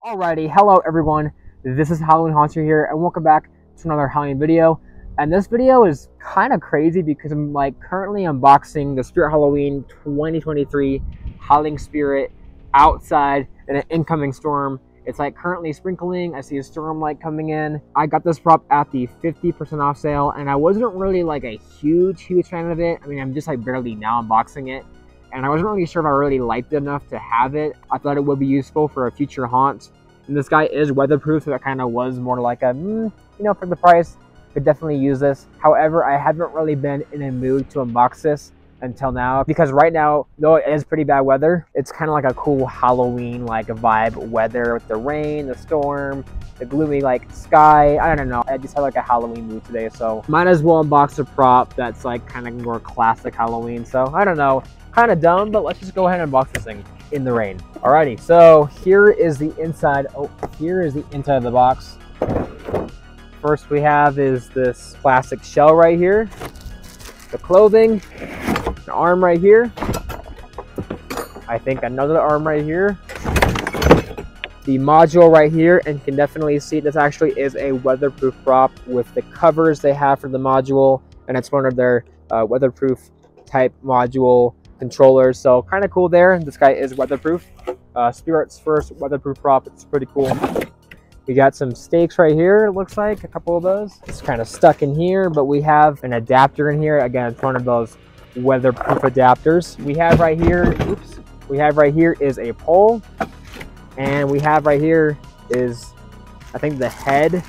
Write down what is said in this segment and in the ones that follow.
Alrighty, hello everyone, this is Halloween Haunter here, and welcome back to another Halloween video. And this video is kind of crazy because I'm currently unboxing the Spirit Halloween 2023 Howling Spirit outside in an incoming storm. It's currently sprinkling. I see a storm light coming in. I got this prop at the 50% off sale, and I wasn't really a huge fan of it. I mean, I'm just barely now unboxing it. And I wasn't really sure if I really liked it enough to have it. I thought it would be useful for a future haunt. And this guy is weatherproof, so that kind of was more like a, for the price, could definitely use this. However, I haven't really been in a mood to unbox this until now, because right now, though it is pretty bad weather, it's kind of like a cool Halloween vibe weather with the rain, the storm, the gloomy sky. I don't know, I just have a Halloween mood today, so might as well unbox a prop that's kind of more classic Halloween. So I don't know, kind of dumb, but let's just go ahead and unbox this thing in the rain. Alrighty, so here is the inside. Here is the inside of the box. First we have is this plastic shell right here, the clothing, an arm right here, I think another arm right here, the module right here, and you can definitely see this actually is a weatherproof prop with the covers they have for the module, and it's one of their weatherproof type module controllers, so kind of cool there. This guy is weatherproof. Spirit's first weatherproof prop. It's pretty cool. We got some stakes right here, it looks like a couple of those. It's kind of stuck in here, but we have an adapter in here. Again, it's one of those weatherproof adapters. We have right here, we have right here is a pole, and we have right here is, I think, the head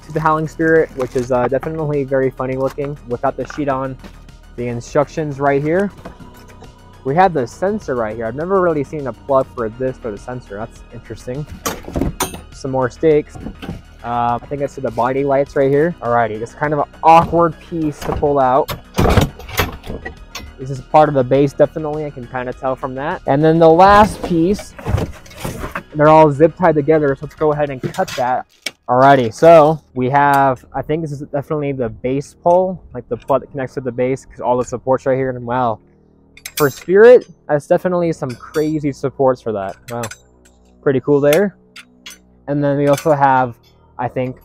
to the Howling Spirit, which is definitely very funny looking without the sheet on. The instructions right here. We have the sensor right here. I've never really seen a plug for this for the sensor. That's interesting. Some more stakes. I think I see the body lights right here. Alrighty, it's kind of an awkward piece to pull out. This is part of the base, definitely. I can kind of tell from that. And then the last piece, they're all zip tied together. So let's go ahead and cut that. Alrighty, so we have, I think this is definitely the base pole, the plug that connects to the base, because all the supports right here. And wow, for Spirit, that's definitely some crazy supports for that. Wow, pretty cool there. And then we also have, I think,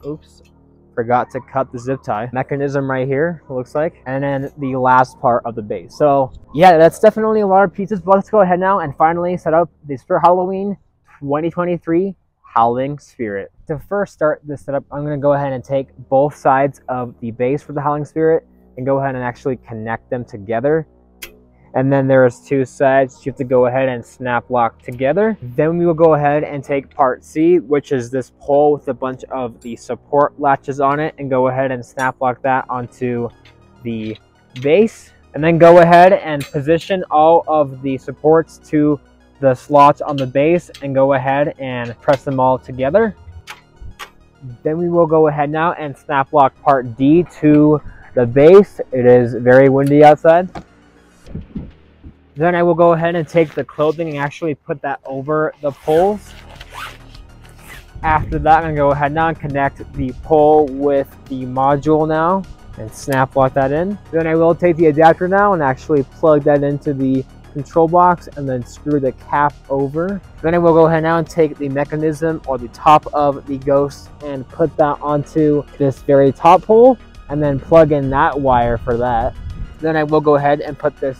forgot to cut the zip tie mechanism right here, it looks like. And then the last part of the base. So yeah, that's definitely a lot of pieces, but let's go ahead now and finally set up the Spirit Halloween 2023 Howling Spirit. To first start this setup, I'm going to go ahead and take both sides of the base for the Howling Spirit and go ahead and actually connect them together. And then there's two sides you have to go ahead and snap lock together. Then we will go ahead and take part C, which is this pole with a bunch of the support latches on it, and go ahead and snap lock that onto the base. And then go ahead and position all of the supports to the slots on the base and go ahead and press them all together. Then we will go ahead now and snap lock part D to the base. It is very windy outside. Then I will go ahead and take the clothing and actually put that over the poles. After that, I'm going to go ahead now and connect the pole with the module now and snap lock that in. Then I will take the adapter now and actually plug that into the control box and then screw the cap over. Then I will go ahead now and take the mechanism or the top of the ghost and put that onto this very top pole and then plug in that wire for that. Then I will go ahead and put this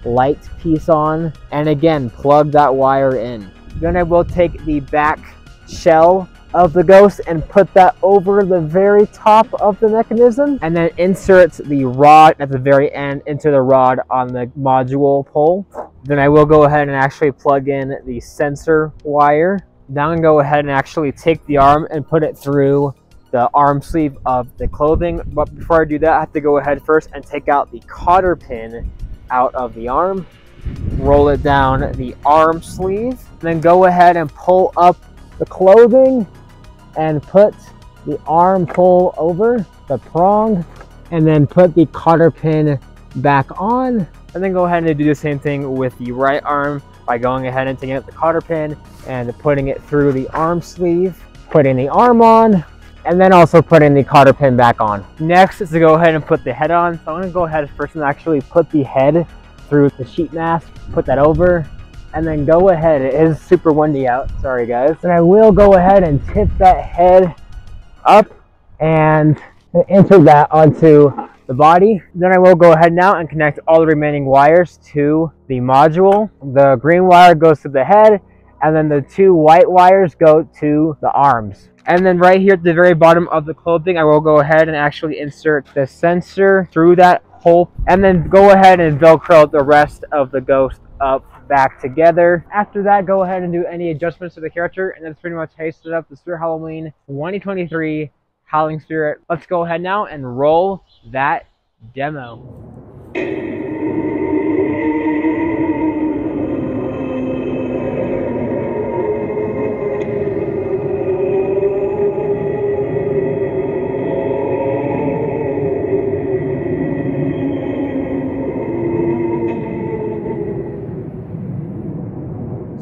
light piece on and again plug that wire in. Then I will take the back shell of the ghost and put that over the very top of the mechanism and then insert the rod at the very end into the rod on the module pole. Then I will go ahead and actually plug in the sensor wire. Now I'm going to go ahead and actually take the arm and put it through the arm sleeve of the clothing. But before I do that, I have to go ahead first and take out the cotter pin out of the arm, roll it down the arm sleeve, then go ahead and pull up the clothing and put the arm pull over the prong and then put the cotter pin back on, and then go ahead and do the same thing with the right arm by going ahead and taking out the cotter pin and putting it through the arm sleeve, putting the arm on, and then also putting the cotter pin back on. Next is to go ahead and put the head on. So I'm going to go ahead first and actually put the head through the sheet mask, put that over, and then go ahead, it is super windy out, sorry guys. And I will go ahead and tip that head up and insert that onto the body. Then I will go ahead now and connect all the remaining wires to the module. The green wire goes to the head, and then the 2 white wires go to the arms. And then right here at the very bottom of the clothing, I will go ahead and actually insert the sensor through that hole, and then go ahead and Velcro the rest of the ghost up back together. After that, go ahead and do any adjustments to the character, and that's pretty much how you set up the Spirit Halloween 2023 Howling Spirit. Let's go ahead now and roll that demo.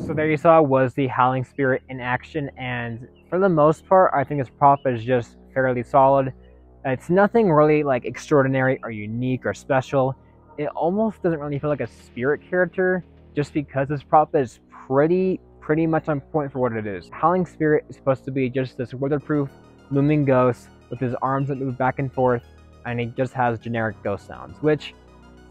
So there you saw was the Howling Spirit in action, and for the most part, I think this prop is just fairly solid. It's nothing really like extraordinary or unique or special. It almost doesn't really feel like a spirit character, just because this prop is pretty much on point for what it is. Howling Spirit is supposed to be just this weatherproof looming ghost with his arms that move back and forth, and he just has generic ghost sounds, which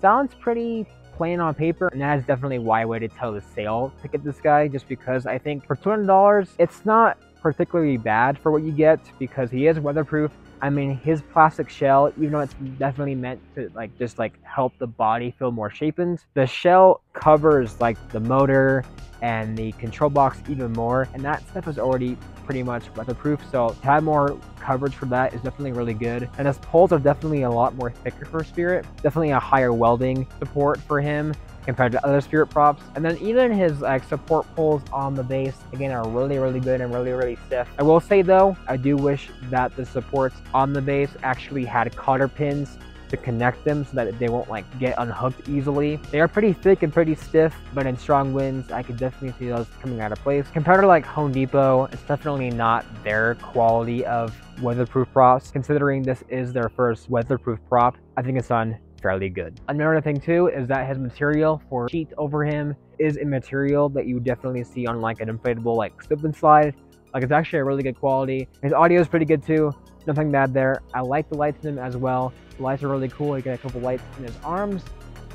sounds pretty plain on paper, and that is definitely why I waited till the sale to get this guy, just because I think for $200 it's not particularly bad for what you get, because he is weatherproof. I mean, his plastic shell, even though it's definitely meant to just help the body feel more shapen, the shell covers like the motor and the control box even more, and that stuff is already pretty much weatherproof, so to have more coverage for that is definitely really good. And his poles are definitely a lot more thicker for Spirit, definitely a higher welding support for him compared to other Spirit props. And then even his support poles on the base again are really good and really stiff. I will say though, I do wish that the supports on the base actually had cotter pins to connect them so that they won't get unhooked easily. They are pretty thick and pretty stiff, but in strong winds I could definitely see those coming out of place. Compared to Home Depot, it's definitely not their quality of weatherproof props. Considering this is their first weatherproof prop, I think it's done fairly good. Another thing too is that his material for sheet over him is a material that you definitely see on an inflatable slip and slide. It's actually a really good quality. His audio is pretty good too, nothing bad there. I like the lights in him as well. The lights are really cool. You get a couple lights in his arms,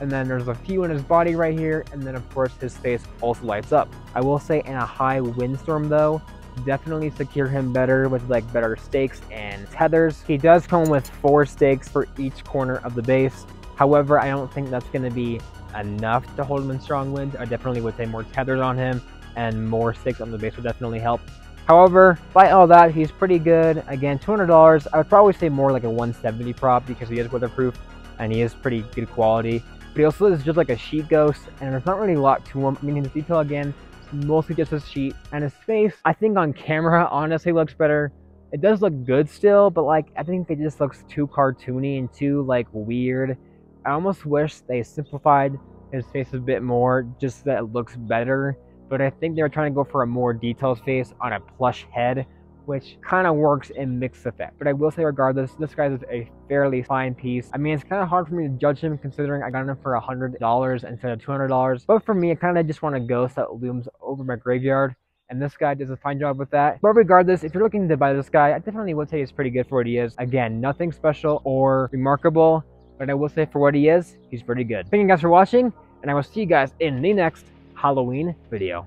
and then there's a few in his body right here, and then of course his face also lights up. I will say in a high windstorm though, definitely secure him better with better stakes and tethers. He does come with 4 stakes for each corner of the base. However, I don't think that's going to be enough to hold him in strong winds. I definitely would say more tethers on him and more stakes on the base would definitely help. However, by all that, he's pretty good. Again, $200. I would probably say more like a 170 prop because he is weatherproof and he is pretty good quality. But he also is just like a sheet ghost, and there's not really a lot to him. I mean, his detail again, mostly just his sheet, and his face, I think on camera honestly looks better. It does look good still, but I think it just looks too cartoony and too weird. I almost wish they simplified his face a bit more, just so that it looks better. But I think they were trying to go for a more detailed face on a plush head, which kind of works in mixed effect. But I will say regardless, this guy is a fairly fine piece. I mean, it's kind of hard for me to judge him considering I got him for $100 instead of $200. But for me, I kind of just want a ghost that looms over my graveyard, and this guy does a fine job with that. But regardless, if you're looking to buy this guy, I definitely would say he's pretty good for what he is. Again, nothing special or remarkable, but I will say for what he is, he's pretty good. Thank you guys for watching, and I will see you guys in the next Halloween video.